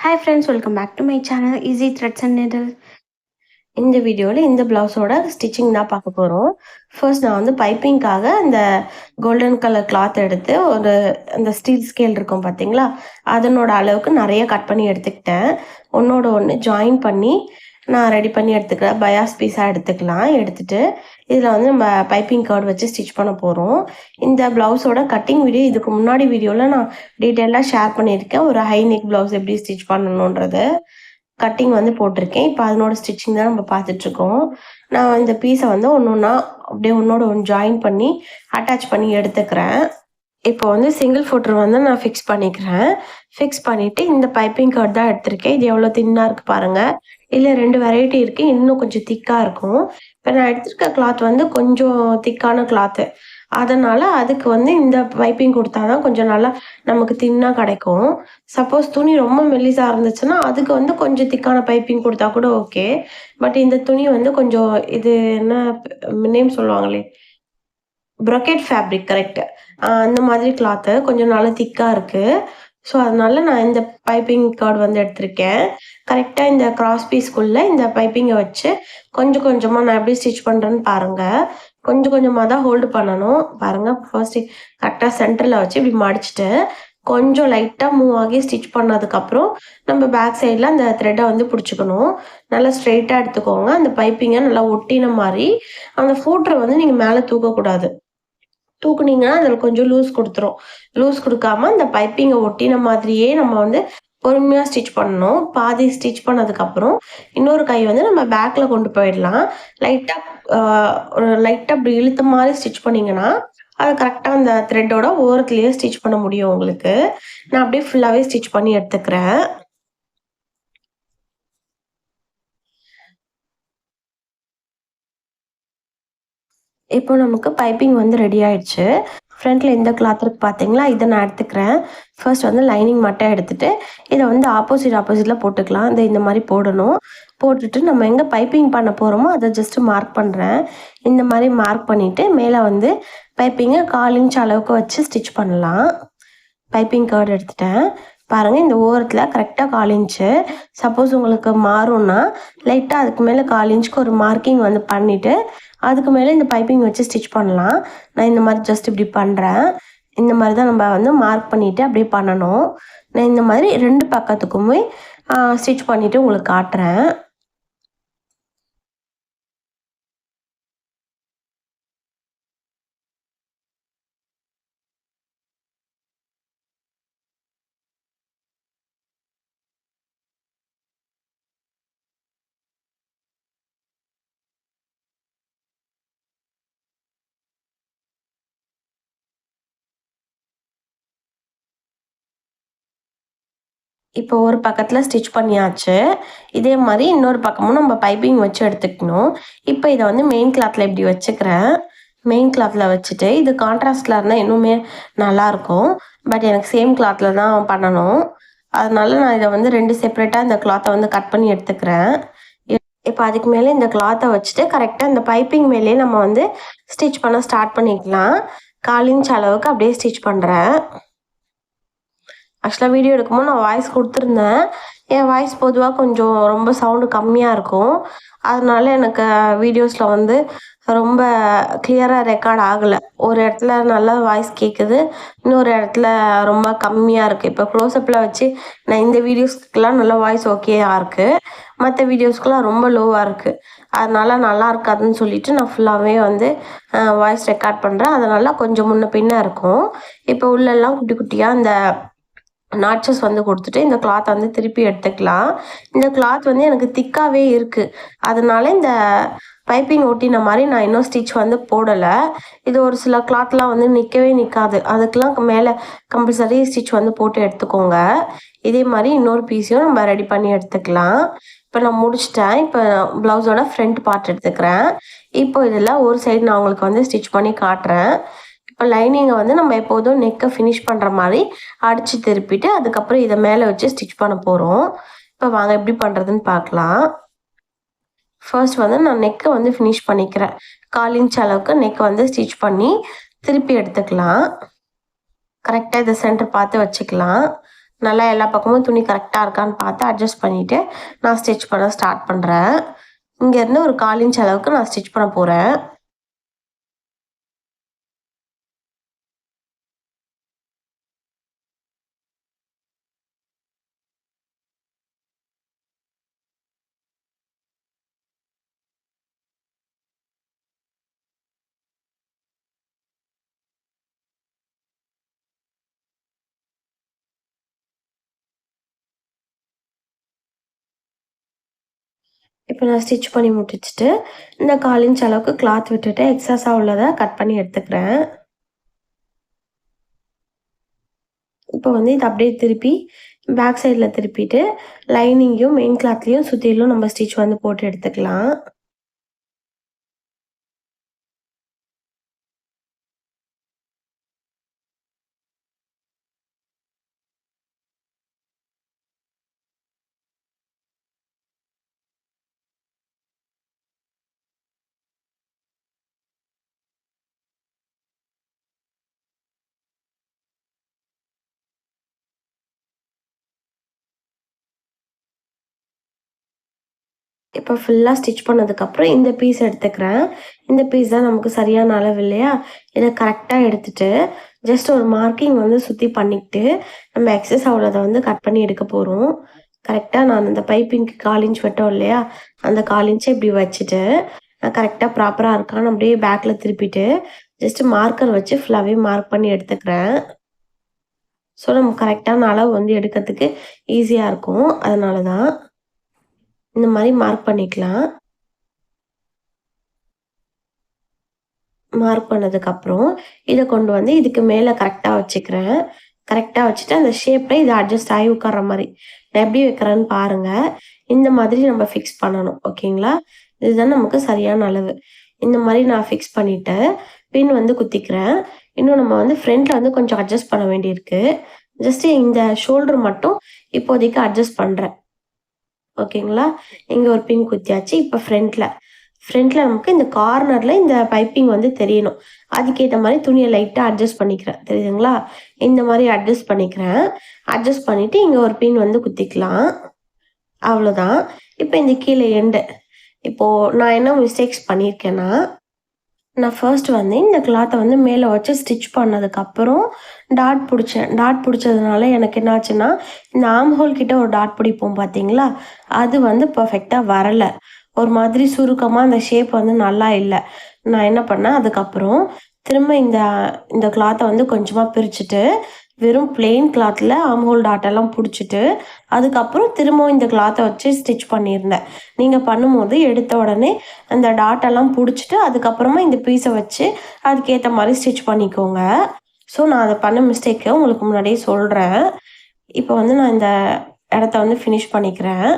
Hi friends, welcome back to my channel Easy Threads and Needle. இந்த வீடியோவில் இந்த ப்ளவுஸோட ஸ்டிச்சிங் தான் பார்க்க போகிறோம். ஃபர்ஸ்ட் நான் வந்து பைப்பிங்காக அந்த கோல்டன் கலர் கிளாத் எடுத்து அந்த ஸ்டீல் ஸ்கேல் இருக்கும் பார்த்தீங்களா, அதனோட அளவுக்கு நிறைய கட் பண்ணி எடுத்துக்கிட்டேன். ஒன்றோட ஒன்று ஜாயின் பண்ணி நான் ரெடி பண்ணி எடுத்துக்கிறேன். பயாஸ் பீஸாக எடுத்துக்கலாம். எடுத்துகிட்டு இதில் வந்து நம்ம பைப்பிங் கர்ட் வச்சு ஸ்டிச் பண்ண போகிறோம். இந்த ப்ளவுஸோட கட்டிங் வீடியோ இதுக்கு முன்னாடி வீடியோவில் நான் டீட்டெயிலாக ஷேர் பண்ணியிருக்கேன். ஒரு ஹை நெக் ப்ளவுஸ் எப்படி ஸ்டிச் பண்ணணுன்றது கட்டிங் வந்து போட்டிருக்கேன். இப்போ அதனோட ஸ்டிச்சிங் தான் நம்ம பார்த்துட்ருக்கோம். நான் இந்த பீஸை வந்து ஒன்றா அப்படியே ஒன்றோட ஒன்று ஜாயின் பண்ணி அட்டாச் பண்ணி எடுத்துக்கிறேன். இப்போ வந்து சிங்கிள் ஃபுட்ரு வந்து நான் ஃபிக்ஸ் பண்ணிக்கிறேன். ஃபிக்ஸ் பண்ணிவிட்டு இந்த பைப்பிங் கர்ட் தான் எடுத்திருக்கேன். இது எவ்வளோ தின்னாக இருக்குது பாருங்கள். இல்லை 2 வெரைட்டி இருக்குது. இன்னும் கொஞ்சம் திக்காக இருக்கும். இப்போ நான் எடுத்திருக்க கிளாத் வந்து கொஞ்சம் திக்கான கிளாத்து. அதனால் அதுக்கு வந்து இந்த பைப்பிங் கொடுத்தா தான் கொஞ்சம் நல்லா நமக்கு தின்னாக கிடைக்கும். சப்போஸ் துணி ரொம்ப மெல்லிசாக இருந்துச்சுன்னா அதுக்கு வந்து கொஞ்சம் திக்கான பைப்பிங் கொடுத்தா கூட ஓகே. பட் இந்த துணி வந்து கொஞ்சம் இது என்ன நேம் சொல்லுவாங்களே, ப்ரொக்கேட் ஃபேப்ரிக் கரெக்டு. அந்த மாதிரி கிளாத்து கொஞ்சம் நல்லா திக்காக இருக்குது. ஸோ அதனால நான் இந்த பைப்பிங் கார்டு வந்து எடுத்திருக்கேன். கரெக்டாக இந்த கிராஸ் பீஸ்க்குள்ளே இந்த பைப்பிங்கை வச்சு கொஞ்சம் கொஞ்சமாக நான் எப்படி ஸ்டிச் பண்ணுறேன்னு பாருங்கள். கொஞ்சம் கொஞ்சமாக தான் ஹோல்டு பண்ணணும். பாருங்கள், ஃபர்ஸ்ட்டு கரெக்டாக சென்டரில் வச்சு இப்படி மடிச்சுட்டு கொஞ்சம் லைட்டாக மூவ் ஆகி ஸ்டிச் பண்ணதுக்கப்புறம் நம்ம பேக் சைடில் அந்த த்ரெட்டை வந்து பிடிச்சிக்கணும். நல்லா ஸ்ட்ரெயிட்டாக எடுத்துக்கோங்க. அந்த பைப்பிங்கை நல்லா ஒட்டின மாதிரி. அந்த ஃபூட்டரை வந்து நீங்கள் மேலே தூக்கக்கூடாது. தூக்குனீங்கன்னா அதில் கொஞ்சம் லூஸ் கொடுத்துரும். லூஸ் கொடுக்காம அந்த பைப்பிங்கை ஒட்டின மாதிரியே நம்ம வந்து பொறுமையாக ஸ்டிச் பண்ணணும். பாதி ஸ்டிச் பண்ணதுக்கப்புறம் இன்னொரு கை வந்து நம்ம பேக்கில் கொண்டு போயிடலாம். லைட்டாக இப்படி இழுத்த மாதிரி ஸ்டிச் பண்ணிங்கன்னா அது கரெக்டாக அந்த த்ரெட்டோட ஓரத்துலேயே ஸ்டிச் பண்ண முடியும் உங்களுக்கு. நான் அப்படியே ஃபுல்லாகவே ஸ்டிச் பண்ணி எடுத்துக்கிறேன். இப்போ நமக்கு பைப்பிங் வந்து ரெடி ஆயிடுச்சு. ஃப்ரண்ட்டில் இந்த கிளாத் இருக்குது பார்த்தீங்களா, இதை நான் எடுத்துக்கிறேன். ஃபர்ஸ்ட் வந்து லைனிங் மட்டும் எடுத்துகிட்டு இதை வந்து ஆப்போசிட்டில் போட்டுக்கலாம். இந்த மாதிரி போடணும். போட்டுட்டு நம்ம எங்கே பைப்பிங் பண்ண போகிறோமோ அதை ஜஸ்ட்டு மார்க் பண்ணுறேன். இந்த மாதிரி மார்க் பண்ணிவிட்டு மேலே வந்து பைப்பிங்கை 1/4 இன்ச் அளவுக்கு வச்சு ஸ்டிச் பண்ணலாம். பைப்பிங் கார்டு எடுத்துட்டேன். பாருங்கள், இந்த ஓரத்தில் கரெக்டாக 1/4 இன்ச்சு. சப்போஸ் உங்களுக்கு மாறும்னா லைட்டாக அதுக்கு மேலே 1/4 இன்ச்சுக்கு ஒரு மார்க்கிங் வந்து பண்ணிவிட்டு அதுக்கு மேலே இந்த பைப்பிங் வச்சு ஸ்டிச் பண்ணலாம். நான் இந்த மாதிரி ஜஸ்ட் இப்படி பண்ணுறேன். இந்த மாதிரி தான் நம்ம வந்து மார்க் பண்ணிவிட்டு அப்படியே பண்ணணும். நான் இந்த மாதிரி 2 பக்கத்துக்குமே ஸ்டிச் பண்ணிவிட்டு உங்களுக்கு காட்டுறேன். இப்போ ஒரு பக்கத்தில் ஸ்டிச் பண்ணியாச்சு. இதே மாதிரி இன்னொரு பக்கமும் நம்ம பைப்பிங் வச்சு எடுத்துக்கணும். இப்போ இதை வந்து மெயின் கிளாத்தில் இப்படி வச்சுக்கிறேன். மெயின் கிளாத்தில் வச்சுட்டு இது கான்ட்ராஸ்டில் இருந்தால் இன்னுமே நல்லாயிருக்கும். பட் எனக்கு சேம் கிளாத்தில் தான் பண்ணணும். அதனால நான் இதை வந்து 2 செப்பரேட்டாக இந்த கிளாத்தை வந்து கட் பண்ணி எடுத்துக்கிறேன். இப்போ அதுக்கு மேலே இந்த கிளாத்தை வச்சுட்டு கரெக்டாக இந்த பைப்பிங் மேலேயே நம்ம வந்து ஸ்டிச் பண்ண ஸ்டார்ட் பண்ணிக்கலாம். 1/4 இன்ச் அளவுக்கு அப்படியே ஸ்டிச் பண்ணுறேன். ஆக்சுவலாக வீடியோ எடுக்கும்போது நான் வாய்ஸ் கொடுத்துருந்தேன். என் வாய்ஸ் பொதுவாக கொஞ்சம் ரொம்ப சவுண்டு கம்மியாக இருக்கும். அதனால எனக்கு வீடியோஸில் வந்து ரொம்ப கிளியராக ரெக்கார்ட் ஆகலை. ஒரு இடத்துல நல்லா வாய்ஸ் கேட்குது, இன்னொரு இடத்துல ரொம்ப கம்மியாக இருக்குது. இப்போ க்ளோஸ்அப்பில் வச்சு நான் இந்த வீடியோஸ்க்கெலாம் நல்லா வாய்ஸ் ஓகேயாக இருக்குது. மற்ற வீடியோஸ்க்கெலாம் ரொம்ப லோவாக இருக்குது. அதனால் நல்லா இருக்காதுன்னு சொல்லிவிட்டு நான் ஃபுல்லாகவே வந்து வாய்ஸ் ரெக்கார்ட் பண்ணுறேன். அதனால் கொஞ்சம் முன்ன பின்ன இருக்கும். இப்போ உள்ளெல்லாம் குட்டி குட்டியாக இந்த நாட்சஸ் வந்து கொடுத்துட்டு இந்த கிளாத் வந்து திருப்பி எடுத்துக்கலாம். இந்த கிளாத் வந்து எனக்கு திக்காகவே இருக்குது. அதனால இந்த பைப்பிங் ஒட்டின மாதிரி நான் இன்னும் ஸ்டிச் வந்து போடலை. இது ஒரு சில கிளாத்லாம் வந்து நிற்காது. அதுக்கெலாம் மேலே கம்பல்சரி ஸ்டிச் வந்து போட்டு எடுத்துக்கோங்க. இதே மாதிரி இன்னொரு பீஸையும் நம்ம ரெடி பண்ணி எடுத்துக்கலாம். இப்போ நான் முடிச்சிட்டேன். இப்போ ப்ளவுஸோட ஃப்ரண்ட் பார்ட் எடுத்துக்கிறேன். இப்போ இதில் ஒரு சைடு நான் உங்களுக்கு வந்து ஸ்டிச் பண்ணி காட்டுறேன். இப்போ லைனிங்கை வந்து நம்ம எப்போதும் நெக்கை ஃபினிஷ் பண்ணுற மாதிரி அடித்து திருப்பிட்டு அதுக்கப்புறம் இதை மேலே வச்சு ஸ்டிச் பண்ண போகிறோம். இப்போ வாங்க எப்படி பண்ணுறதுன்னு பார்க்கலாம். ஃபர்ஸ்ட் வந்து நான் நெக்கை வந்து ஃபினிஷ் பண்ணிக்கிறேன். 1/4 இன்ச் அளவுக்கு நெக்கை வந்து ஸ்டிச் பண்ணி திருப்பி எடுத்துக்கலாம். கரெக்டாக இதை சென்டர் பார்த்து வச்சுக்கலாம். நல்லா எல்லா பக்கமும் துணி கரெக்டாக இருக்கான்னு பார்த்து அட்ஜஸ்ட் பண்ணிவிட்டு நான் ஸ்டிச் பண்ண ஸ்டார்ட் பண்ணுறேன். இங்கேருந்து ஒரு 1/4 இன்ச் அளவுக்கு நான் ஸ்டிச் பண்ண போகிறேன். இப்போ நான் ஸ்டிச் பண்ணி முடிச்சுட்டு இந்த 1/4 இன்ச் அளவுக்கு கிளாத் விட்டுட்டு எக்ஸஸாக உள்ளதை கட் பண்ணி எடுத்துக்கிறேன். இப்போ வந்து இதை அப்படியே திருப்பி பேக் சைடில் திருப்பிட்டு லைனிங்கையும் மெயின் கிளாத்லேயும் சுற்றிலும் நம்ம ஸ்டிச் வந்து போட்டு எடுத்துக்கலாம். இப்போ ஃபுல்லாக ஸ்டிச் பண்ணதுக்கப்புறம் இந்த பீஸ் எடுத்துக்கிறேன். இந்த பீஸ் தான் நமக்கு சரியான அளவு இல்லையா? இதை கரெக்டாக எடுத்துட்டு ஜஸ்ட் ஒரு மார்க்கிங் வந்து சுற்றி பண்ணிக்கிட்டு நம்ம எக்ஸஸ் உள்ளதை வந்து கட் பண்ணி எடுக்க போகிறோம். கரெக்டாக நான் அந்த பைப்பிங்க்கு 1/4 இன்ச் வெட்டோம் இல்லையா? அந்த 1/4 இன்ச்சை இப்படி வச்சுட்டு நான் கரெக்டாக ப்ராப்பராக இருக்கான்னு அப்படியே பேக்கில் திருப்பிட்டு ஜஸ்ட் மார்க்கர் வச்சு ஃபுல்லாகவே மார்க் பண்ணி எடுத்துக்கிறேன். ஸோ நம்ம கரெக்டான அளவு வந்து எடுக்கிறதுக்கு ஈஸியாக இருக்கும். அதனால தான் இந்த மாதிரி மார்க் பண்ணிக்கலாம். மார்க் பண்ணதுக்கப்புறம் இதை கொண்டு வந்து இதுக்கு மேலே கரெக்டாக வச்சுக்கிறேன். கரெக்டாக வச்சுட்டு அந்த ஷேப்பில் இதை அட்ஜஸ்ட் ஆகி உட்கார்ற மாதிரி நான் எப்படி வைக்கிறேன்னு பாருங்கள். இந்த மாதிரி நம்ம ஃபிக்ஸ் பண்ணணும். ஓகேங்களா? இதுதான் நமக்கு சரியான அளவு. இந்த மாதிரி நான் ஃபிக்ஸ் பண்ணிவிட்டு பின் வந்து குத்திக்கிறேன். இன்னும் நம்ம வந்து ஃப்ரண்ட்டில் வந்து கொஞ்சம் அட்ஜஸ்ட் பண்ண வேண்டியிருக்கு. ஜஸ்ட்டு இந்த ஷோல்டர் மட்டும் இப்போதைக்கு அட்ஜஸ்ட் பண்ணுறேன். ஓகேங்களா? இங்கே ஒரு பின் குத்தியாச்சு. இப்போ ஃப்ரண்ட்டில் நமக்கு இந்த கார்னரில் இந்த பைப்பிங் வந்து தெரியணும். அதுக்கேற்ற மாதிரி துணியை லைட்டாக அட்ஜஸ்ட் பண்ணிக்கிறேன். தெரியுதுங்களா? இந்த மாதிரி அட்ஜஸ்ட் பண்ணிக்கிறேன். அட்ஜஸ்ட் பண்ணிவிட்டு இங்கே ஒரு பின் வந்து குத்திக்கலாம். அவ்வளோதான். இப்போ இந்த கீழே எண்டு. இப்போது நான் என்ன மிஸ்டேக்ஸ் பண்ணியிருக்கேன்னா, நான் ஃபர்ஸ்ட் வந்து இந்த கிளாத்தை வந்து மேலே வச்சு ஸ்டிச் பண்ணதுக்கப்புறம் டாட் பிடிச்சேன். டாட் பிடிச்சதுனால எனக்கு என்னாச்சுன்னா, இந்த ஆர்ம் ஹோல் கிட்ட ஒரு டாட் பிடிப்போம் பார்த்தீங்களா? அது வந்து பர்ஃபெக்டாக வரலை. ஒரு மாதிரி சுருக்கமாக அந்த ஷேப் வந்து நல்லா இல்லை. நான் என்ன பண்ணேன், அதுக்கப்புறம் திரும்ப இந்த இந்த கிளாத்தை வந்து கொஞ்சமாக பிரிச்சுட்டு வெறும் பிளெயின் கிளாத்தில் ஆர்ம் ஹோல் டாட்டெல்லாம் பிடிச்சிட்டு அதுக்கப்புறம் திரும்பவும் இந்த கிளாத்தை வச்சு ஸ்டிச் பண்ணியிருந்தேன். நீங்கள் பண்ணும்போது எடுத்த உடனே அந்த டாட்டெல்லாம் பிடிச்சிட்டு அதுக்கப்புறமா இந்த பீஸை வச்சு அதுக்கேற்ற மாதிரி ஸ்டிச் பண்ணிக்கோங்க. ஸோ நான் அதை பண்ண மிஸ்டேக்கை உங்களுக்கு முன்னாடியே சொல்கிறேன். இப்போ வந்து நான் இந்த இடத்த வந்து ஃபினிஷ் பண்ணிக்கிறேன்.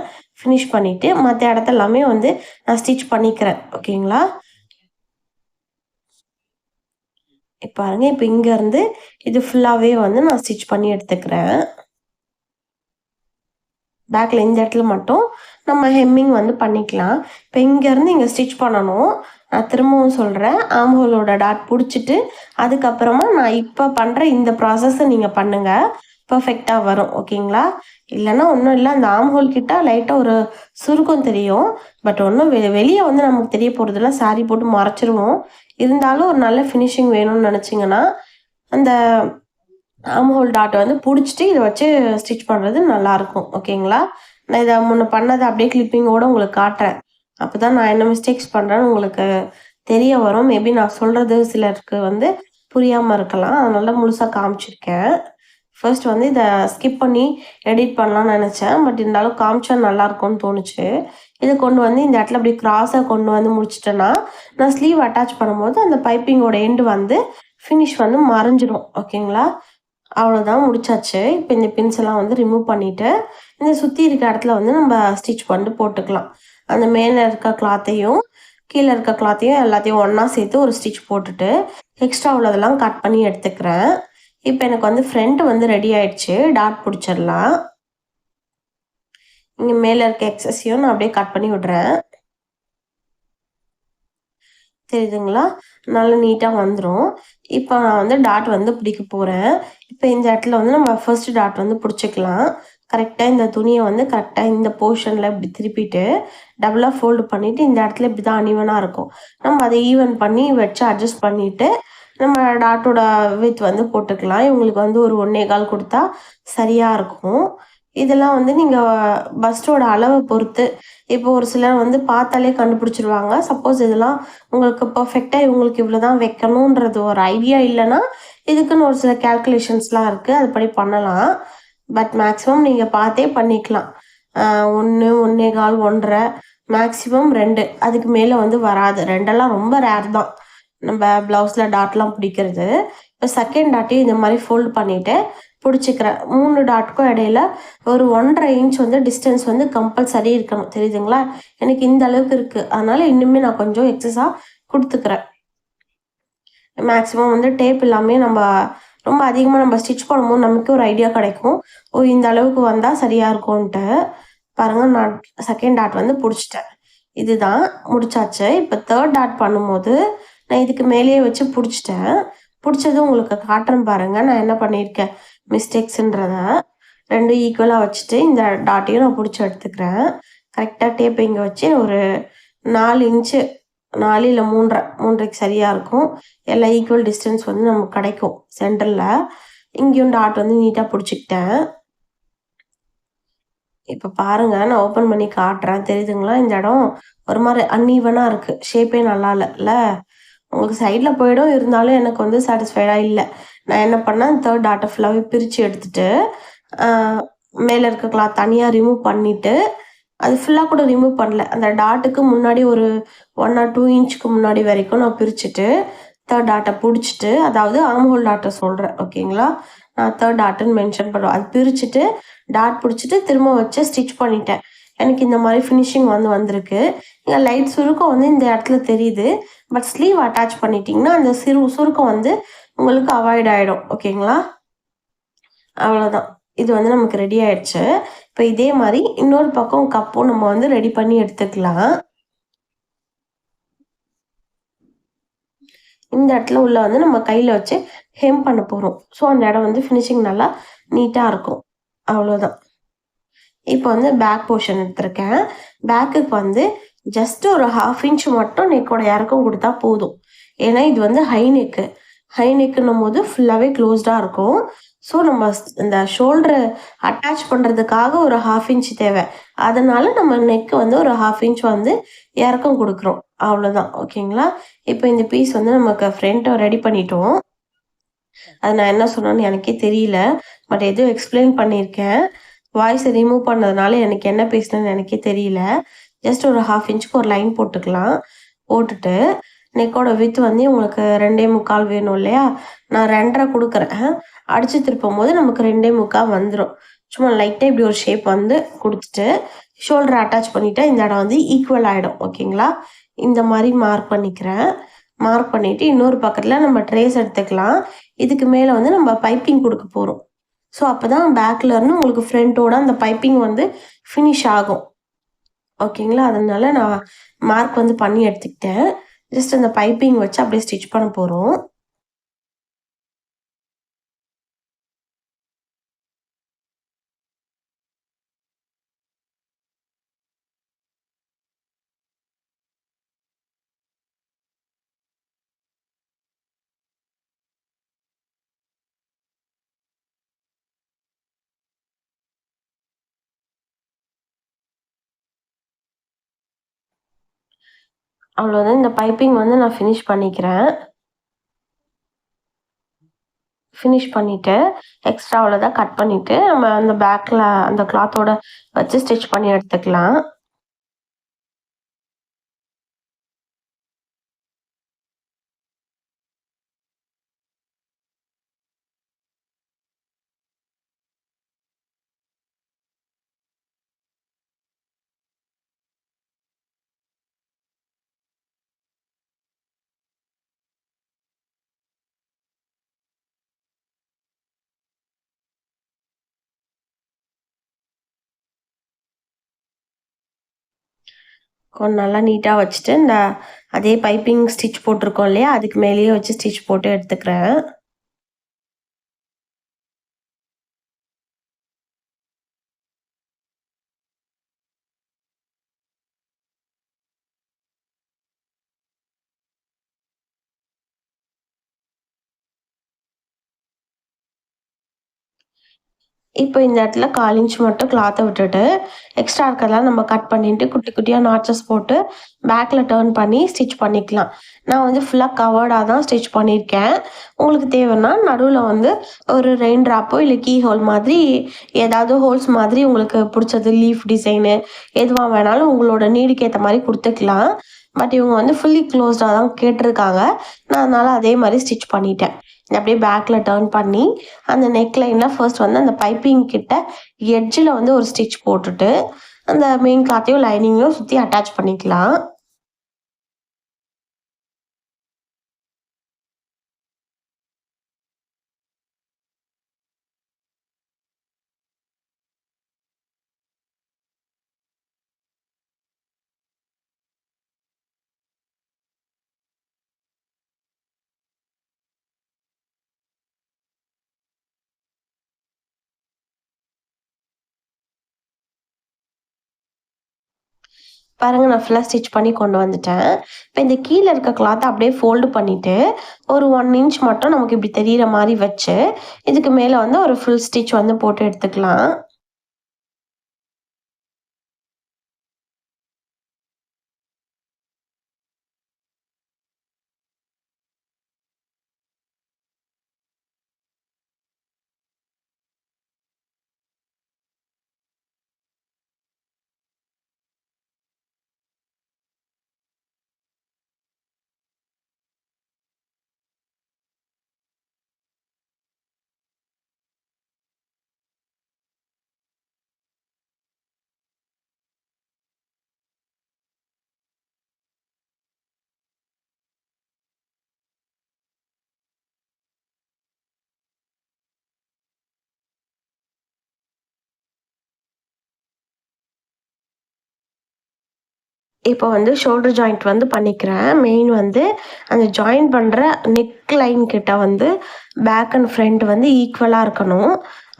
ஃபினிஷ் பண்ணிவிட்டு மற்ற இடத்தெல்லாமே வந்து நான் ஸ்டிச் பண்ணிக்கிறேன். ஓகேங்களா? இப்போ பாருங்க, இப்போ இங்கேருந்து இது ஃபுல்லாகவே வந்து நான் ஸ்டிச் பண்ணி எடுத்துக்கிறேன். பேக்கில் இந்த இடத்துல மட்டும் நம்ம ஹெம்மிங் வந்து பண்ணிக்கலாம். இப்போ இங்கேருந்து இங்கே ஸ்டிச் பண்ணணும். நான் திரும்பவும் சொல்கிறேன், ஆர்ம் ஹோலோட டாட் பிடிச்சிட்டு அதுக்கப்புறமா நான் இப்போ பண்ணுற இந்த ப்ராசஸை நீங்கள் பண்ணுங்கள். பர்ஃபெக்டாக வரும். ஓகேங்களா? இல்லைன்னா ஒன்றும் இல்லை, அந்த ஆர்ம் ஹோல் கிட்ட லைட்டாக ஒரு சுருக்கம் தெரியும். பட் ஒன்றும் வெளியே வந்து நமக்கு தெரிய போகிறதில்ல. சாரி போட்டு மறைச்சிருவோம். இருந்தாலும் ஒரு நல்ல ஃபினிஷிங் வேணும்னு நினச்சிங்கன்னா அந்த ஆர்ம் ஹோல் டாட் வந்து பிடிச்சிட்டு இதை வச்சு ஸ்டிச் பண்ணுறது நல்லாயிருக்கும். ஓகேங்களா? நான் இதை முன்ன பண்ணதை அப்படியே கிளிப்பிங்கோடு உங்களுக்கு காட்டுறேன். அப்போ தான் நான் என்ன மிஸ்டேக்ஸ் பண்ணுறேன்னு உங்களுக்கு தெரிய வரும். மேபி நான் சொல்கிறது சிலருக்கு வந்து புரியாமல் இருக்கலாம். அதனால முழுசாக காமிச்சிருக்கேன். ஃபர்ஸ்ட் வந்து இதை ஸ்கிப் பண்ணி எடிட் பண்ணலான்னு நினச்சேன். பட் இருந்தாலும் காமிச்சா நல்லாயிருக்கும்னு தோணுச்சு. இதை கொண்டு வந்து இந்த இடத்துல அப்படி கிராஸாக கொண்டு வந்து முடிச்சிட்டேன்னா நான் ஸ்லீவ் அட்டாச் பண்ணும்போது அந்த பைப்பிங்கோட எண்டு வந்து ஃபினிஷ் வந்து மறைஞ்சிரும். ஓகேங்களா? அவ்வளோதான், முடிச்சாச்சு. இப்போ இந்த பின்ஸ் எல்லாம் வந்து ரிமூவ் பண்ணிவிட்டு இந்த சுற்றி இருக்க இடத்துல வந்து நம்ம ஸ்டிச் பண்ணிட்டு போட்டுக்கலாம். அந்த மேலே இருக்க கிளாத்தையும் கீழே இருக்க கிளாத்தையும் எல்லாத்தையும் ஒன்றா சேர்த்து ஒரு ஸ்டிச் போட்டுட்டு எக்ஸ்ட்ரா உள்ளதெல்லாம் கட் பண்ணி எடுத்துக்கிறேன். இப்போ எனக்கு வந்து ஃப்ரண்ட் வந்து ரெடி ஆயிடுச்சு. டாட் பிடிச்சிடலாம். இங்கே மேலே இருக்க எக்ஸஸையும் நான் அப்படியே கட் பண்ணி விடுறேன். தெரியுதுங்களா? நல்லா நீட்டா வந்துரும். இப்ப நான் வந்து டாட் வந்து பிடிக்க போறேன். இப்ப இந்த இடத்துல வந்து நம்ம ஃபர்ஸ்ட் டாட் வந்து புடிச்சுக்கலாம். கரெக்ட்டா இந்த துணிய வந்து கரெக்ட்டா இந்த போர்ஷன்ல இப்படி திருப்பிட்டு, டபுளா ஃபோல்டு பண்ணிட்டு, இந்த இடத்துல இப்படிதான் அன்ஈவனா இருக்கும். நம்ம அத ஈவன் பண்ணி வச்சு அட்ஜஸ்ட் பண்ணிட்டு, நம்ம டாட்டோட விட்த் வந்து போட்டுக்கலாம். இவங்களுக்கு வந்து ஒரு 1 1/4 குடுத்தா சரியா இருக்கும். இதெல்லாம் வந்து நீங்க பஸ்ட்டோட அளவ பொறுத்து, இப்போ ஒரு சிலர் வந்து பார்த்தாலே கண்டுபிடிச்சுருவாங்க. சப்போஸ் இதெல்லாம் உங்களுக்கு பெர்ஃபெக்ட்டா இவங்களுக்கு இவ்வளோதான் வைக்கணுன்றது ஒரு ஐடியா இல்லன்னா, இதுக்குன்னு ஒரு சில கால்குலேஷன்ஸ்லாம் இருக்கு. அதுபடி பண்ணலாம். பட் மேக்ஸிமம் நீங்க பார்த்தே பண்ணிக்கலாம். 1, 1 1/4, 1 1/2 மேக்ஸிமம் 2 அதுக்கு மேல வந்து வராது. 2 ரொம்ப ரேர் தான். நம்ப ப்ளவுஸ்ல டாட்லாம் பிடிக்கிறது. இப்ப செகண்ட் டாட்டையும் இந்த மாரி ஃபோல்ட் பண்ணிட்டு புடிச்சுக்கிறேன். 3 டாட்க்கும் இடையில ஒரு 1 1/2 இன்ச் வந்து டிஸ்டன்ஸ் வந்து கம்பல்சரி இருக்கணும். தெரியுதுங்களா? எனக்கு இந்த அளவுக்கு இருக்கு. அதனால இன்னுமே நான் கொஞ்சம் எக்ஸஸா குடுத்துக்கிறேன். மேக்ஸிமம் வந்து டேப் இல்லாமயே ரொம்ப அதிகமா நம்ம ஸ்டிச் பண்ணும்போது நமக்கே ஒரு ஐடியா கிடைக்கும். ஓ! இந்த அளவுக்கு வந்தா சரியா இருக்கும்ன்ட்டு. பாருங்க நான் செகண்ட் டாட் வந்து புடிச்சுட்டேன். இதுதான் முடிச்சாச்சு. இப்ப தேர்ட் டாட் பண்ணும்போது, நான் இதுக்கு மேலேயே வச்சு புடிச்சுட்டேன். புடிச்சது உங்களுக்கு காட்டுறேன் பாருங்க. நான் என்ன பண்ணியிருக்கேன் மிஸ்டேக்ஸ்ன்றத. 2 ஈக்குவலா வச்சுட்டு இந்த டாட்டையும் நான் புடிச்சு எடுத்துக்கிறேன். கரெக்ட்டா டேப் இங்க வச்சு ஒரு 4 இன்ச்சு 4 இல்ல 3 1/2 3/2க்கு சரியா இருக்கும். எல்லா ஈக்குவல் டிஸ்டன்ஸ் வந்து நமக்கு கிடைக்கும் சென்டர்ல. இங்கேயும் டாட் வந்து நீட்டா புடிச்சுக்கிட்டேன். இப்ப பாருங்க நான் ஓப்பன் பண்ணி காட்டுறேன். தெரியுதுங்களா? இந்த இடம் ஒரு மாரி அன்ஈவனா இருக்கு. ஷேப்பே நல்லா இல்ல. உங்களுக்கு சைட்ல போயிடும். இருந்தாலும் எனக்கு வந்து சாட்டிஸ்ஃபைடா இல்ல. நான் என்ன பண்ணேன், 3 டாட்ட ஃபுல்லாவே பிரிச்சு எடுத்துட்டு, அ மேல இருக்க கிளாத் தனியா ரிமூவ் பண்ணிட்டு, அது ஃபுல்லா கூட ரிமூவ் பண்ணல. அந்த டாட்டுக்கு முன்னாடி ஒரு 1 ஆர் 2 இன்ச்சுக்கு முன்னாடி வரைக்கும் நான் பிரிச்சுட்டு, 3 டாட்ட புடிச்சுட்டு, அதாவது ஆர்ம் ஹோல் டாட்ட சொல்றேன். ஓகேங்களா? நான் 3 டாட்டுன்னு மென்ஷன் பண்ணுவேன். அது பிரிச்சுட்டு, டாட் புடிச்சுட்டு, திரும்ப வச்சு ஸ்டிச் பண்ணிட்டேன். எனக்கு இந்த மாரி ஃபினிஷிங் வந்து வந்திருக்கு. இங்க லைட் சுருக்கம் வந்து இந்த இடத்துல தெரியுது. பட் ஸ்லீவ் அட்டாச் பண்ணிட்டீங்கன்னா, அந்த சுருக்கம் வந்து உங்களுக்கு அவாய்ட் ஆயிடும். ஓகேங்களா? அவ்வளோதான். இது வந்து நமக்கு ரெடி ஆயிடுச்சு. இப்ப இதே மாரி இன்னொரு பக்கம் கப்பும் நம்ம வந்து ரெடி பண்ணி எடுத்துக்கலாம். இந்த இடத்துல உள்ள வந்து நம்ம கையில வச்சு ஹெம் பண்ண போறோம். ஸோ அந்த இடம் வந்து ஃபினிஷிங் நல்லா நீட்டா இருக்கும். அவ்வளோதான். இப்ப வந்து பேக் போர்ஷன் எடுத்திருக்கேன். பேக்குக்கு வந்து ஜஸ்ட் ஒரு 1/2 இன்ச் மட்டும் நெக்கோட இறக்கம் குடுத்தா போதும். ஏன்னா இது வந்து ஹை நெக்கு. ஹை நெக்குன்னும்போது ஃபுல்லாவே க்ளோஸ்டா இருக்கும். ஸோ நம்ம இந்த ஷோல்டர அட்டாச் பண்றதுக்காக ஒரு 1/2 இன்ச் தேவை. அதனால நம்ம நெக் வந்து ஒரு 1/2 இன்ச் வந்து இறக்கம் குடுக்குறோம். அவ்வளோதான். ஓகேங்களா? இப்ப இந்த பீஸ் வந்து நமக்கு ஃப்ரண்ட்ட ரெடி பண்ணிட்டோம். அது நான் என்ன சொன்னேன்னு எனக்கே தெரியல. பட் ஏதோ எக்ஸ்பிளைன் பண்ணியிருக்கேன். வாய்ஸ ரிமூவ் பண்ணதுனால எனக்கு என்ன பேசினேன்னு எனக்கே தெரியல. ஜஸ்ட் ஒரு 1/2 இன்ச்சுக்கு ஒரு லைன் போட்டுக்கலாம். போட்டுட்டு நெக்கோட விட்த் வந்து உங்களுக்கு 2 1/4 வேணும் இல்லையா? நான் 2 1/2 குடுக்குறேன். அடிச்சு திருப்பும்போது நமக்கு 2 1/4 வந்துரும். சும்மா லைட்டா இப்படி ஒரு ஷேப் வந்து குடுத்துட்டு, ஷோல்டர் அட்டாச் பண்ணிட்டா இந்த இடம் வந்து ஈக்குவல் ஆயிடும். ஓகேங்களா? இந்த மாரி மார்க் பண்ணிக்கிறேன். மார்க் பண்ணிட்டு இன்னொரு பக்கத்துல நம்ம ட்ரேஸ் எடுத்துக்கலாம். இதுக்கு மேல வந்து நம்ம பைப்பிங் குடுக்க போறோம். ஸோ அப்பதான் பேக்ல இருந்து உங்களுக்கு ஃப்ரண்டோட அந்த பைப்பிங் வந்து ஃபினிஷ் ஆகும். ஓகேங்களா? அதனால நான் மார்க் வந்து பண்ணி எடுத்துக்கிட்டேன். ஜஸ்ட் அந்த பைப்பிங் வச்சு அப்படியே ஸ்டிச் பண்ண போறோம். அவ்வளோதான் இந்த பைப்பிங் வந்து நான் ஃபினிஷ் பண்ணிக்கிறேன். ஃபினிஷ் பண்ணிட்டு, எக்ஸ்ட்ரா உள்ளத கட் பண்ணிட்டு, நம்ம அந்த பேக்ல அந்த கிளாத்தோட வச்சு ஸ்டிச் பண்ணி எடுத்துக்கலாம். கொஞ்சம் நல்லா நீட்டாக வச்சுட்டு இந்த அதே பைப்பிங் ஸ்டிச் போட்டிருக்கோம் இல்லையா, அதுக்கு மேலேயே வச்சு ஸ்டிச் போட்டு எடுத்துக்கிறேன். இப்போ இந்த இடத்துல 1/4 இன்ச் மட்டும் கிளாத்தை விட்டுட்டு எக்ஸ்ட்ரா இருக்கிறதெல்லாம் நம்ம கட் பண்ணிட்டு குட்டி குட்டியாக நாச்சஸ் போட்டு பேக்கில் டர்ன் பண்ணி ஸ்டிச் பண்ணிக்கலாம். நான் வந்து ஃபுல்லாக கவர்டாக தான் ஸ்டிச் பண்ணியிருக்கேன். உங்களுக்கு தேவைன்னா நடுவில் வந்து ஒரு ரெயின் ட்ராப்போ இல்லை கீ ஹோல் மாதிரி ஏதாவது ஹோல்ஸ் மாதிரி உங்களுக்கு பிடிச்சது லீஃப் டிசைனு எதுவாக வேணாலும் உங்களோட நீடுக்கு ஏற்ற மாதிரி கொடுத்துக்கலாம். பட் இவங்க வந்து ஃபுல்லி க்ளோஸ்டாக தான் கேட்டிருக்காங்க. நான் அதனால் அதே மாதிரி ஸ்டிச் பண்ணிட்டேன். அப்படியே பேக்கில் டர்ன் பண்ணி அந்த நெக் லைனில் ஃபர்ஸ்ட் வந்து அந்த பைப்பிங் கிட்ட எட்ஜில் வந்து ஒரு ஸ்டிச் போட்டுட்டு அந்த மெயின் கிளாத்தையும் லைனிங்கையும் சுற்றி அட்டாச் பண்ணிக்கலாம். பாருங்க நான் ஃபுல்லாக ஸ்டிச் பண்ணி கொண்டு வந்துட்டேன். இப்போ இந்த கீழே இருக்க கிளாத்தை அப்படியே ஃபோல்டு பண்ணிவிட்டு ஒரு 1 இன்ச் மட்டும் நமக்கு இப்படி தெரிகிற மாதிரி வச்சு இதுக்கு மேலே வந்து ஒரு ஃபுல் ஸ்டிச் வந்து போட்டு எடுத்துக்கலாம். இப்போ வந்து ஷோல்டர் ஜாயிண்ட் வந்து பண்ணிக்கிறேன். மெயின் வந்து அந்த ஜாயின் பண்ணுற நெக் லைன் கிட்ட வந்து பேக் அண்ட் ஃப்ரண்ட் வந்து ஈக்குவலாக இருக்கணும்.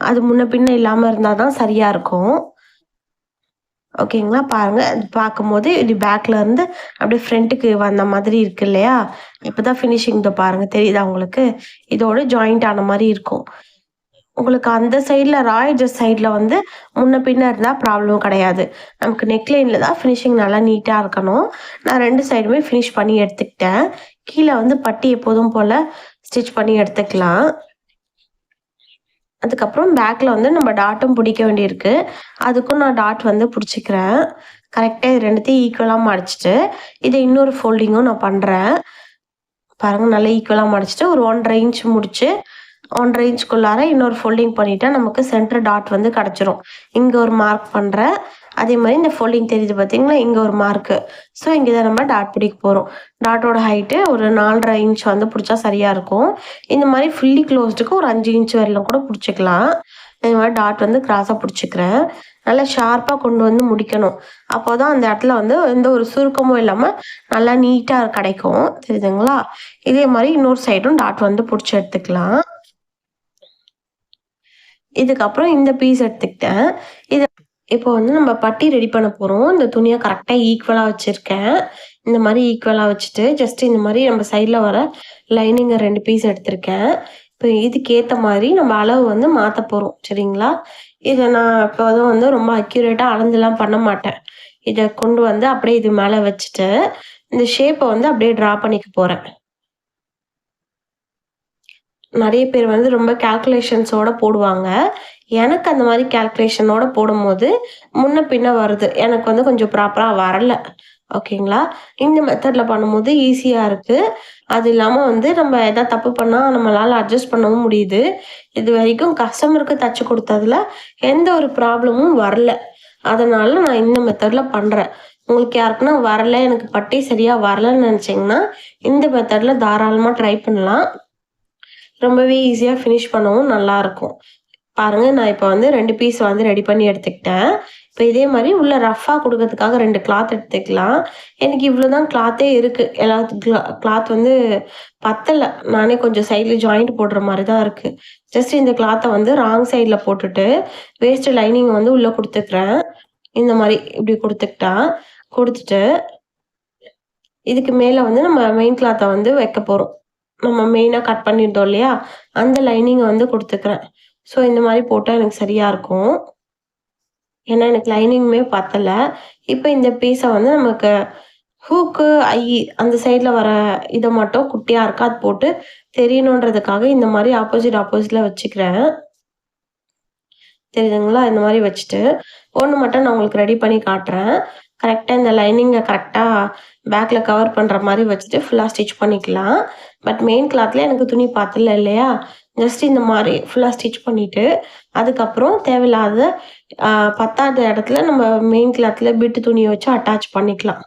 அது முன்ன பின்ன இல்லாமல் இருந்தால் தான் சரியாக இருக்கும். ஓகேங்களா? பாருங்கள், அது பார்க்கும்போது இது பேக்கில் இருந்து அப்படியே ஃப்ரண்ட்டுக்கு வந்த மாதிரி இருக்கு இல்லையா? இப்போ தான் ஃபினிஷிங் இதோ பாருங்கள், தெரியுதா உங்களுக்கு? இதோட ஜாயிண்ட் ஆன மாதிரி இருக்கும். உங்களுக்கு அந்த சைடில் ராயல் சைடில் வந்து முன்ன பின்ன இருந்தால் ப்ராப்ளம் கிடையாது. நமக்கு நெக்லைனில் தான் ஃபினிஷிங் நல்லா நீட்டாக இருக்கணும். நான் 2 சைடுமே ஃபினிஷ் பண்ணி எடுத்துக்கிட்டேன். கீழே வந்து பட்டி எப்போதும் போல் ஸ்டிச் பண்ணி எடுத்துக்கலாம். அதுக்கப்புறம் பேக்கில் வந்து நம்ம டாட்டும் பிடிக்க வேண்டியிருக்கு. அதுக்கும் நான் டாட் வந்து பிடிச்சிக்கிறேன். கரெக்டாக இது 2த்தையும் ஈக்குவலாக மடிச்சிட்டு இதை இன்னொரு ஃபோல்டிங்கும் நான் பண்ணுறேன். பாருங்கள், நல்லா ஈக்குவலாக மடிச்சிட்டு ஒரு 1.5 இன்ச் முடிச்சு 1.5 இன்ச்சுக்குள்ளார இன்னொரு ஃபோல்டிங் பண்ணிட்டா நமக்கு சென்டர் டாட் வந்து கிடச்சிரும். இங்கே ஒரு மார்க் பண்ணுறேன். அதே மாதிரி இந்த ஃபோல்டிங் தெரியுது பார்த்தீங்களா, இங்கே ஒரு மார்க்கு. ஸோ இங்கே தான் நம்ம டாட் பிடிக்க போகிறோம். டாட்டோட ஹைட்டு ஒரு 4.5 இன்ச் வந்து பிடிச்சா சரியாக இருக்கும். இந்த மாதிரி ஃபுல்லி க்ளோஸ்டுக்கு ஒரு 5 இன்ச் வரையிலும் கூட பிடிச்சிக்கலாம். இந்த மாதிரி டாட் வந்து கிராஸாக பிடிச்சிக்கிறேன். நல்லா ஷார்ப்பாக கொண்டு வந்து முடிக்கணும். அப்போ தான் அந்த இடத்துல வந்து எந்த ஒரு சுருக்கமும் இல்லாமல் நல்லா நீட்டாக கிடைக்கும். தெரியுதுங்களா? இதே மாதிரி இன்னொரு சைடும் டாட் வந்து பிடிச்சி எடுத்துக்கலாம். இதுக்கப்புறம் இந்த பீஸ் எடுத்துக்கிட்டேன். இதை இப்போ வந்து நம்ம பட்டி ரெடி பண்ண போகிறோம். இந்த துணியை கரெக்டாக ஈக்குவலாக வச்சுருக்கேன். இந்த மாதிரி ஈக்குவலாக வச்சுட்டு ஜஸ்ட் இந்த மாதிரி நம்ம சைடில் வர லைனிங்கை 2 பீஸ் எடுத்திருக்கேன். இப்போ இதுக்கேற்ற மாதிரி நம்ம அளவு வந்து மாற்ற போகிறோம். சரிங்களா? இதை நான் எப்போதும் வந்து ரொம்ப அக்யூரேட்டாக அளந்துலாம் பண்ண மாட்டேன். இதை கொண்டு வந்து அப்படியே இது மேலே வச்சுட்டு இந்த ஷேப்பை வந்து அப்படியே ட்ரா பண்ணிக்க போகிறேன். நிறைய பேர் வந்து ரொம்ப கால்குலேஷன்ஸோட போடுவாங்க. எனக்கு அந்த மாதிரி கால்குலேஷனோட போடும்போது முன்ன பின்ன வருது. எனக்கு வந்து கொஞ்சம் ப்ராப்பரா வரல. ஓகேங்களா? இந்த மெத்தட்ல பண்ணும்போது ஈஸியா இருக்கு. அது இல்லாம வந்து நம்ம எதாவது தப்பு பண்ணா நம்மளால அட்ஜஸ்ட் பண்ணவும் முடியுது. இதுவரைக்கும் கஸ்டமருக்கு தச்சு கொடுத்ததுல எந்த ஒரு ப்ராப்ளமும் வரல. அதனால நான் இந்த மெத்தட்ல பண்றேன். உங்களுக்கு யாருக்குன்னா வரல, எனக்கு பட்டி சரியா வரலன்னு நினைச்சீங்கன்னா இந்த மெத்தட்ல தாராளமா ட்ரை பண்ணலாம். ரொம்பவே ஈஸியாக ஃபினிஷ் பண்ணவும் நல்லாயிருக்கும். பாருங்கள், நான் இப்போ வந்து 2 பீஸ் வந்து ரெடி பண்ணி எடுத்துக்கிட்டேன். இப்போ இதே மாரி உள்ள ரஃப்பா குடுக்கறதுக்காக 2 கிளாத் எடுத்துக்கலாம். எனக்கு இவ்வளோ தான் கிளாத்தே இருக்கு. எல்லாத்து கிளாத் வந்து பத்தல. நானே கொஞ்சம் சைட்ல ஜாயிண்ட் போடுற மாரி தான் இருக்கு. ஜஸ்ட் இந்த கிளாத்த வந்து ராங் சைட்ல போட்டுட்டு, வேஸ்ட் லைனிங் வந்து உள்ள குடுத்துக்கிறேன். இந்த மாரி இப்படி குடுத்துட்டு, இதுக்கு மேல வந்து நம்ம மெயின் கிளாத்த வந்து வைக்க போறோம். நம்ம மெயினா கட் பண்ணியிருந்தோம் இல்லையா? அந்த லைனிங்க வந்து குடுத்துக்கிறேன். ஸோ இந்த மாரி போட்டா எனக்கு சரியா இருக்கும். ஏன்னா எனக்கு லைனிங்குமே பத்தல. இப்ப இந்த பீஸ வந்து நமக்கு ஹூக்கு, அந்த சைட்ல வர இத மட்டும் குட்டியா இருக்கா, அது போட்டு தெரியணுன்றதுக்காக இந்த மாரி ஆப்போசிட்ல வச்சுக்கிறேன். தெரியுதுங்களா? இந்த மாரி வச்சுட்டு, ஒண்ணு மட்டும் நான் உங்களுக்கு ரெடி பண்ணி காட்டுறேன். கரெக்ட்டா இந்த லைனிங்க கரெக்ட்டா பேக்ல கவர் பண்ற மாரி வச்சுட்டு ஃபுல்லா ஸ்டிச் பண்ணிக்கலாம். பட் மெயின் கிளாத்ல எனக்கு துணி பத்தல இல்லையா? ஜஸ்ட் இந்த மாரி ஃபுல்லா ஸ்டிச் பண்ணிட்டு, அதுக்கப்புறம் தேவையில்லாத அ பத்தாத இடத்துல நம்ம மெயின் கிளாத்ல பிட் துணிய வச்சு அட்டாச் பண்ணிக்கலாம்.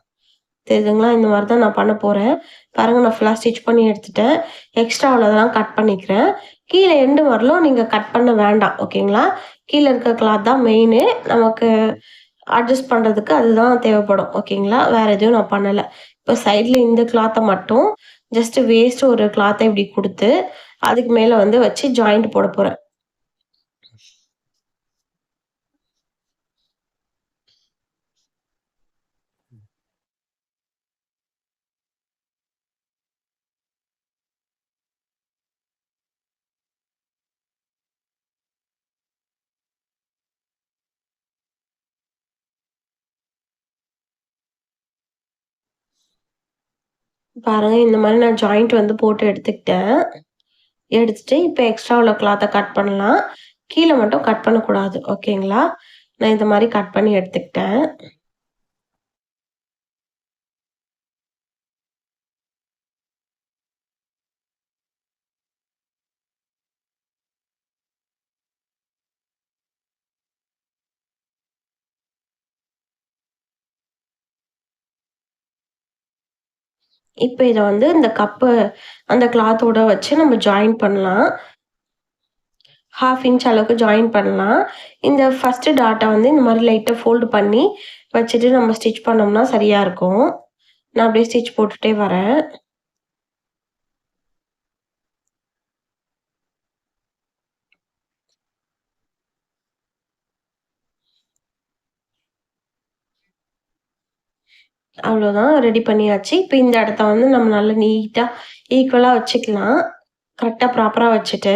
தெரியுதுங்களா? இந்த மாரி தான் நான் பண்ண போறேன். பாருங்க நான் ஃபுல்லா ஸ்டிச் பண்ணி எடுத்துட்டேன். எக்ஸ்ட்ரா உள்ளதெல்லாம் கட் பண்ணிக்கிறேன். கீழ எண்டு வரலும் நீங்க கட் பண்ண வேண்டாம். ஓகேங்களா? கீழ இருக்க கிளாத் தான் மெயினு. நமக்கு அட்ஜஸ்ட் பண்றதுக்கு அதுதான் தேவைப்படும். ஓகேங்களா? வேற எதுவும் நான் பண்ணல. இப்ப சைட்ல இந்த கிளாத்த மட்டும் ஜஸ்ட் வேஸ்ட் ஒரு கிளாத்த இப்படி குடுத்து, அதுக்கு மேல வந்து வச்சு ஜாயிண்ட் போட போறேன். பாருங்க இந்த மாரி நான் ஜாயிண்ட் வந்து போட்டு எடுத்துக்கிட்டேன். எடுத்துட்டு இப்ப எக்ஸ்ட்ரா உள்ள கிளாத்த கட் பண்ணலாம். கீழ மட்டும் கட் பண்ணக்கூடாது. ஓகேங்களா? நான் இந்த மாரி கட் பண்ணி எடுத்துக்கிட்டேன். இப்ப இத வந்து இந்த கப்பு அந்த கிளாத்தோட வச்சு நம்ம ஜாயின் பண்ணலாம். 1/2 இன்ச் அளவுக்கு ஜாயின் பண்ணலாம். இந்த ஃபர்ஸ்ட் டாட்ட வந்து இந்த மாரி லைட்டா ஃபோல்டு பண்ணி வச்சுட்டு நம்ம ஸ்டிச் பண்ணோம்னா சரியா இருக்கும். நான் அப்படியே ஸ்டிச் போட்டுட்டே வரேன். அவ்வளோதான் ரெடி பண்ணியாச்சு. இப்ப இந்த இடத்த வந்து நம்ம நல்லா நீட்டா ஈக்குவலா வச்சுக்கலாம். கரெக்ட்டா ப்ராப்பரா வச்சுட்டு,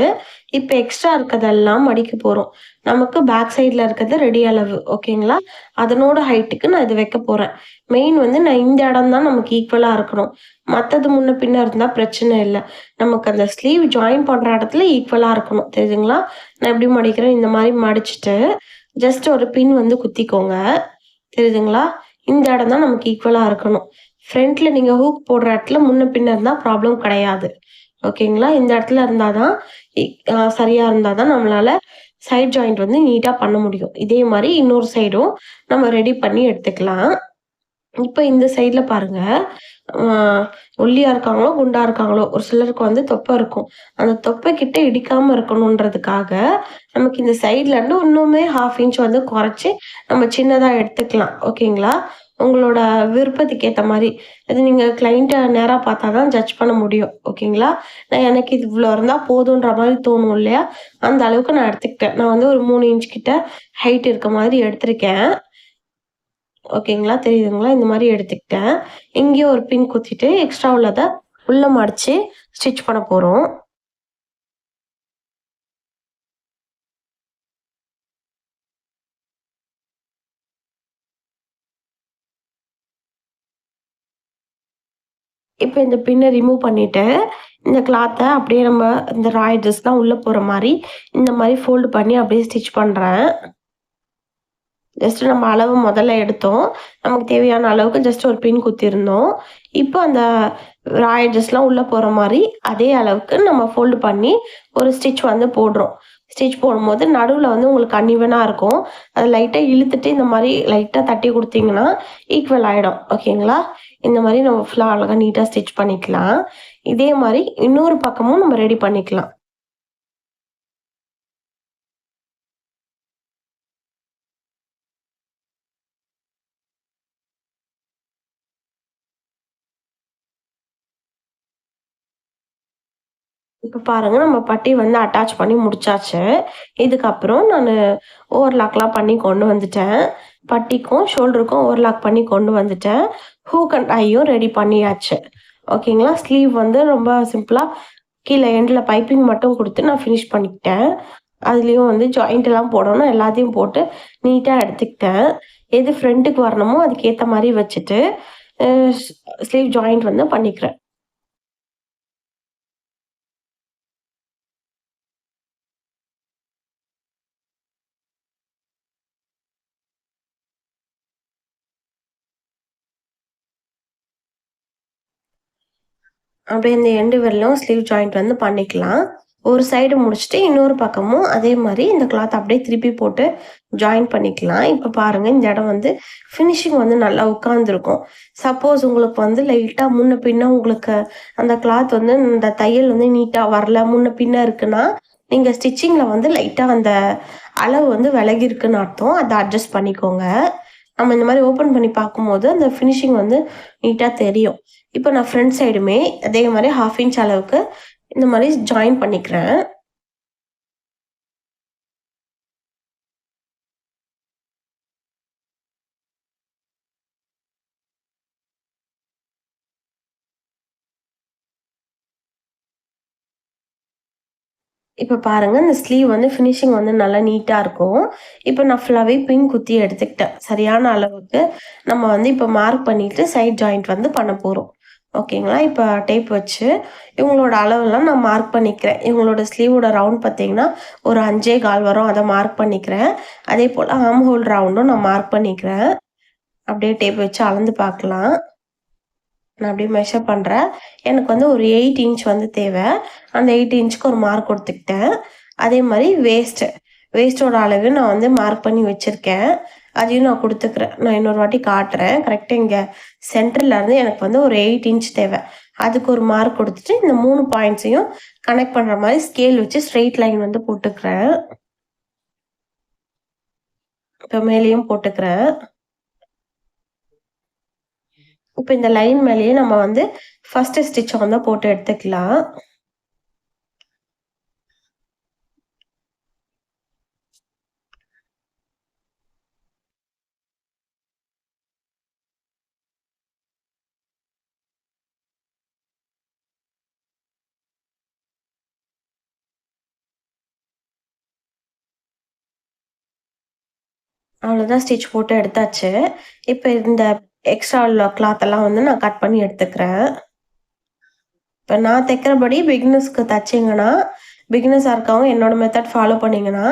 இப்ப எக்ஸ்ட்ரா இருக்கதெல்லாம் மடிக்க போறோம். நமக்கு பேக் சைட்ல இருக்கிறது ரெடி அளவு. ஓகேங்களா? அதனோட ஹைட்டுக்கு நான் இத வைக்க போறேன். மெயின் வந்து நான் இந்த இடம் தான் நமக்கு ஈக்குவலா இருக்கணும். மத்தது முன்ன பின்ன இருந்தா பிரச்சனை இல்ல. நமக்கு அந்த ஸ்லீவ் ஜாயின் பண்ற இடத்துல ஈக்குவலா இருக்கணும். தெரியுதுங்களா? நான் எப்படி மடிக்கிறேன், இந்த மாரி மடிச்சுட்டு, ஜஸ்ட் ஒரு பின் வந்து குத்திக்கோங்க. தெரியுதுங்களா? இந்த இடம் தான் நமக்கு ஈக்குவலா இருக்கணும். ஃப்ரண்ட்ல நீங்க ஹூக் போடுற இடத்துல முன்ன பின்ன இருந்தா ப்ராப்ளம் கிடையாது. ஓகேங்களா? இந்த இடத்துல இருந்தா தான் இ அ சரியா இருந்தா தான் நம்மளால சைட் ஜாயிண்ட் வந்து நீட்டா பண்ண முடியும். இதே மாரி இன்னொரு சைடும் நம்ம ரெடி பண்ணி எடுத்துக்கலாம். இப்ப இந்த சைட்ல பாருங்க, அ ஒல்லியா இருக்காங்களோ, குண்டா இருக்காங்களோ, ஒரு சிலருக்கு வந்து தொப்பை இருக்கும். அந்த தொப்பை கிட்ட இடிக்காம இருக்கணுன்றதுக்காக, நமக்கு இந்த சைட்ல இருந்து இன்னுமே 1/2 இன்ச் வந்து குறைச்சு நம்ம சின்னதா எடுத்துக்கலாம். ஓகேங்களா? உங்களோட விருப்பத்துக்கு ஏத்த மாரி. அது நீங்க கிளையண்ட்ட நேரா பார்த்தா தான் ஜட்ஜ் பண்ண முடியும். ஓகேங்களா? எனக்கு இது இவ்வளோ இருந்தா போதுன்ற மாரி தோணும் இல்லையா? அந்த அளவுக்கு நான் எடுத்துக்கிட்டேன். நான் வந்து ஒரு 3 இன்ச் கிட்ட ஹைட் இருக்க மாதிரி எடுத்திருக்கேன். ஓகேங்களா? தெரியுதுங்களா? இந்த மாரி எடுத்துக்கிட்டேன். இங்கேயும் ஒரு பின் குத்திட்டு, எக்ஸ்ட்ரா உள்ளத உள்ள மடிச்சு ஸ்டிச் பண்ண போறோம். இப்ப இந்த பின்ன ரிமூவ் பண்ணிட்டு, இந்த கிளாத்த அப்படியே நம்ம இந்த ரா எட்ஜஸ்லாம் உள்ள போற மாரி, இந்த மாரி ஃபோல்டு பண்ணி அப்படியே ஸ்டிச் பண்றேன். ஜஸ்ட் நம்ம அளவு முதல்ல எடுத்தோம். நமக்கு தேவையான அளவுக்கு ஜஸ்ட் ஒரு பின் குத்திருந்தோம். இப்போ அந்த ரா எட்ஜஸ்லாம் உள்ள போற மாரி, அதே அளவுக்கு நம்ம ஃபோல்டு பண்ணி ஒரு ஸ்டிச் வந்து போடுறோம். ஸ்டிச் போடும்போது நடுவுல வந்து உங்களுக்கு அன்ஈவனா இருக்கும். அத லைட்டா இழுத்துட்டு இந்த மாரி லைட்டா தட்டி குடுத்தீங்கன்னா, ஈக்குவல் ஆயிடும். ஓகேங்களா? இந்த மாரி நம்ம ஃபுல்லா அழகா நீட்டா ஸ்டிச் பண்ணிக்கலாம். இதே மாரி இன்னொரு பக்கமும் நம்ம ரெடி பண்ணிக்கலாம். இப்ப பாருங்க நம்ம பட்டி வந்து அட்டாச் பண்ணி முடிச்சாச்சு. இதுக்கப்புறம் நானு ஓவர்லாக்லாம் பண்ணி கொண்டு வந்துட்டேன். பட்டிக்கும், ஷோல்டருக்கும் ஓவர்லாக் பண்ணி கொண்டு வந்துட்டேன். ஹூக் அண்ட் ஐயும் ரெடி பண்ணியாச்சு. ஓகேங்களா? ஸ்லீவ் வந்து ரொம்ப சிம்பிளா கீழ எண்டுல பைப்பிங் மட்டும் குடுத்து நான் ஃபினிஷ் பண்ணிக்கிட்டேன். அதுலயும் வந்து ஜாயிண்ட்லாம் போடணும். எல்லாத்தையும் போட்டு நீட்டா எடுத்துக்கிட்டேன். எது ஃப்ரண்ட்டுக்கு வரணுமோ அதுக்கு ஏத்த மாரி வச்சுட்டு, அ ஸ்லீவ் ஜாயிண்ட் வந்து பண்ணிக்கிறேன். அப்படியே இந்த எண்டு வரலும் ஸ்லீவ் ஜாயிண்ட் வந்து பண்ணிக்கலாம். ஒரு சைடு முடிச்சுட்டு இன்னொரு பக்கமும் அதே மாரி இந்த கிளாத் அப்படியே திருப்பி போட்டு ஜாயின் பண்ணிக்கலாம். இப்ப பாருங்க இந்த இடம் வந்து ஃபினிஷிங் வந்து நல்லா உட்கார்ந்துருக்கும். சப்போஸ் உங்களுக்கு வந்து லைட்டா முன்ன பின்ன உங்களுக்கு அந்த கிளாத் வந்து இந்த தையல் வந்து நீட்டா வரல, முன்ன பின்ன இருக்குன்னா, நீங்க ஸ்டிச்சிங்ல வந்து லைட்டா அந்த அளவு வந்து விலகி இருக்குன்னு அர்த்தம். அத அட்ஜஸ்ட் பண்ணிக்கோங்க. நம்ம இந்த மாரி ஓப்பன் பண்ணி பார்க்கும்போது அந்த ஃபினிஷிங் வந்து நீட்டா தெரியும். இப்போ நான் ஃப்ரண்ட் சைடுமே அதே மாரி 1/2 இன்ச் அளவுக்கு இந்த மாரி ஜாயின் பண்ணிக்கிறேன். இப்ப பாருங்க இந்த ஸ்லீவ் வந்து ஃபினிஷிங் வந்து நல்லா நீட்டா இருக்கும். இப்ப நான் ஃபுல்லாவே பின் குத்தி எடுத்துக்கிட்டேன். சரியான அளவுக்கு நம்ம வந்து இப்ப மார்க் பண்ணிட்டு சைட் ஜாயிண்ட் வந்து பண்ண போறோம். ஓகேங்களா? இப்ப டேப் வச்சு இவங்களோட அளவெல்லாம் நான் மார்க் பண்ணிக்கிறேன். இவங்களோட ஸ்லீவோட ரவுண்ட் பார்த்தீங்கன்னா, ஒரு 5 1/4 வரும். அத மார்க் பண்ணிக்கிறேன். அதேபோல ஆர்ம் ஹோல் ரவுண்டும் நான் மார்க் பண்ணிக்கிறேன். அப்படியே டேப் வச்சு அளந்து பார்க்கலாம். நான் அப்படியே மெஷர் பண்றேன். எனக்கு வந்து ஒரு 8 இன்ச் வந்து தேவ. அந்த 8 இன்ச்சுக்கு ஒரு மார்க் குடுத்துக்கிட்டேன். அதே மாரி வேஸ்ட்டோட அளவு நான் வந்து மார்க் பண்ணி வச்சிருக்கேன். அதையும் நான் குடுத்துக்கிறேன். நான் இன்னொரு வாட்டி காட்டுறேன். கரெக்ட்டா இங்க சென்டர்ல இருந்து எனக்கு வந்து ஒரு 8 இன்ச் தேவ. அதுக்கு ஒரு மார்க் குடுத்துட்டு, இந்த 3 பாயிண்ட்ஸையும் கனெக்ட் பண்ற மாரி ஸ்கேல் வச்சு ஸ்ட்ரெய்ட் லைன் வந்து போட்டுக்கிறேன். இப்ப மேலேயும் போட்டுக்கிறேன். இப்ப இந்த லைன் மேலேயே நம்ம வந்து ஃபர்ஸ்ட் ஸ்டிச்ச வந்து போட்டு எடுத்துக்கலாம். அவ்வளோதான் ஸ்டிச் போட்டு எடுத்தாச்சு. இப்ப இந்த எக்ஸ்ட்ரா உள்ள கிளாத் எல்லாம் வந்து நான் கட் பண்ணி எடுத்துக்கிறேன். இப்ப நான் தைக்கிறபடி பிகினர்ஸ்க்கு தச்சீங்கன்னா, பிகினர்ஸா இருக்கவங்க என்னோட மெத்தட் ஃபாலோ பண்ணீங்கன்னா,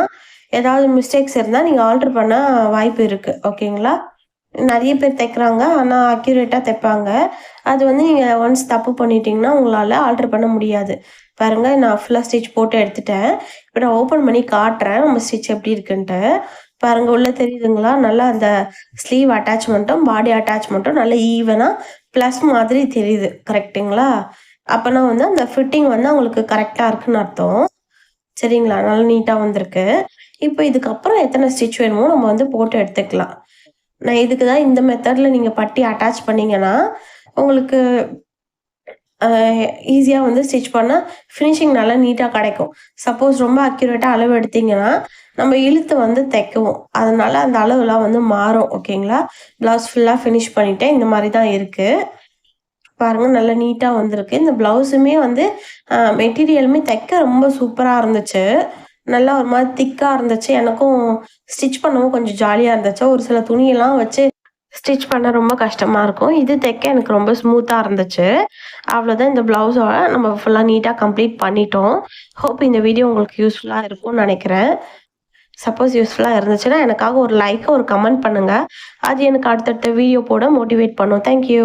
ஏதாவது மிஸ்டேக்ஸ் இருந்தா நீங்க ஆல்டர் பண்ண வாய்ப்பு இருக்கு. ஓகேங்களா? நெறைய பேர் தைக்கிறாங்க. ஆனா அக்யூரேட்டா தைப்பாங்க. அது வந்து நீங்க ஒன்ஸ் தப்பு பண்ணிட்டீங்கன்னா, உங்களால ஆல்டர் பண்ண முடியாது. பாருங்க நான் ஃபுல்லா ஸ்டிச் போட்டு எடுத்துட்டேன். இப்ப நான் ஓப்பன் பண்ணி காட்டுறேன். நம்ம ஸ்டிச் எப்படி இருக்குன்ட்டு. பாருங்க உள்ள தெரியுதுங்களா? நல்லா அந்த ஸ்லீவ் அட்டாச்மென்ட்டும், பாடி அட்டாச்மென்ட்டும் நல்லா ஈவனா பிளஸ் மாதிரி தெரியுது. கரெக்ட்டுங்களா? அப்பன்னா வந்து அந்த ஃபிட்டிங் வந்து உங்களுக்கு கரெக்ட்டா இருக்குன்னு அர்த்தம். சரிங்களா? நல்லா நீட்டா வந்திருக்கு. இப்ப இதுக்கப்புறம் எத்தன ஸ்டிச் வேணுமோ நம்ம வந்து போட்டு எடுத்துக்கலாம். நான் இதுக்கு தான் இந்த மெத்தட்ல நீங்க பட்டி அட்டாச் பண்ணீங்கன்னா, உங்களுக்கு அ ஈஸியா வந்து ஸ்டிச் பண்ணா ஃபினிஷிங் நல்லா நீட்டா கெடைக்கும். சப்போஸ் ரொம்ப அக்யூரேட்டா அளவு எடுத்தீங்கன்னா, நம்ம இழுத்து வந்து தைக்குவோம். அதனால அந்த அளவுலாம் வந்து மாறும். ஓகேங்களா? ப்ளவுஸ் ஃபுல்லா ஃபினிஷ் பண்ணிட்டேன். இந்த மாரி தான் இருக்கு. பாருங்க நல்லா நீட்டா வந்திருக்கு. இந்த ப்ளவுஸுமே வந்து மெட்டீரியலுமே தைக்க ரொம்ப சூப்பரா இருந்துச்சு. நல்லா ஒரு மாரி திக்கா இருந்துச்சு. எனக்கும் ஸ்டிச் பண்ணவும் கொஞ்சம் ஜாலியா இருந்துச்சு. ஒரு சில துணியெல்லாம் வச்சு ஸ்டிச் பண்ண ரொம்ப கஷ்டமா இருக்கும். இது தைக்க எனக்கு ரொம்ப ஸ்மூத்தா இருந்துச்சு. அவ்வளோதான் இந்த ப்ளவுஸோட நம்ம ஃபுல்லா நீட்டா கம்ப்ளீட் பண்ணிட்டோம். ஹோப் இந்த வீடியோ உங்களுக்கு யூஸ்ஃபுல்லா இருக்கும்னு நெனைக்கிறேன். சப்போஸ் யூஸ்ஃபுல்லா இருந்துச்சுன்னா எனக்காக ஒரு லைக், ஒரு கமெண்ட் பண்ணுங்க. அது எனக்கு அடுத்தடுத்த வீடியோ போட மோட்டிவேட் பண்ணும். Thank you.